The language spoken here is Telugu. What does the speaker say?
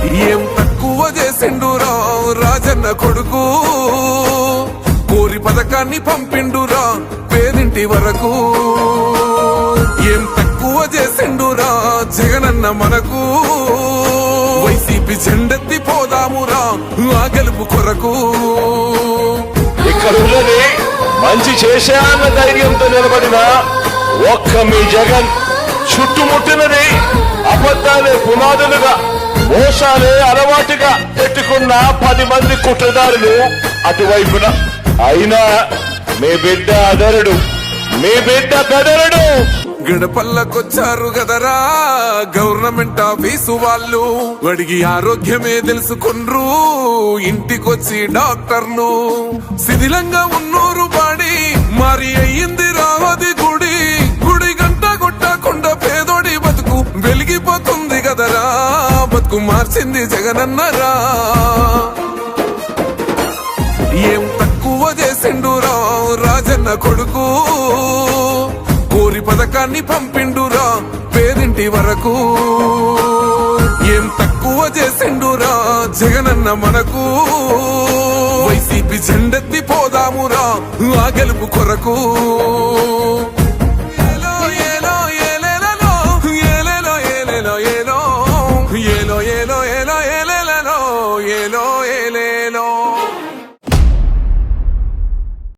ఏం తక్కువ చేసిండురా రాజన్న కొడుకు, కోరి పథకాన్ని పంపిండురా పేదింటి వరకు. ఏం తక్కువ చేసిండురా జగనన్న మనకు, వైసీపీ జెండెత్తి పోదామురా ఆ గెలుపు కొరకు. ఇక్కడ ఉన్నది మంచి చేశాన్న ధైర్యంతో నిలబడిన ఒక్క మీ జగన్, చుట్టుముట్టినది అబద్ధాలే పునాదులుగా, మోసాలే అలవాటుగా పెట్టుకున్న 10 మంది కుట్రదారులు అటువైపున. అయినా మీ బిడ్డ అదరుడు, మీ బిడ్డ బెదరుడు. గడపల్లకొచ్చారు గదరా గవర్నమెంట్ ఆఫీసు వాళ్ళు, అడిగి ఆరోగ్యమే తెలుసుకుండ్రు ఇంటికొచ్చి డాక్టర్లు. శిథిలంగా ఉన్నూరు బాడి మరి అయ్యింది రావది గుడి, గుడి గంట కొట్టకుండా పేదోడి బతుకు వెలిగిపోతుంది గదరా, బతుకు మార్చింది జగనన్నరా. ఏం తక్కువ చేసిండురా రాజన్న కొడుకు, కోరి పథకాన్ని పంపిండురా పేదింటి వరకు. ఏం తక్కువ చేసిండురా జగనన్న మనకు, వైసీపీ జెండెత్తి పోదామురా ఆ గెలుపు కొరకు.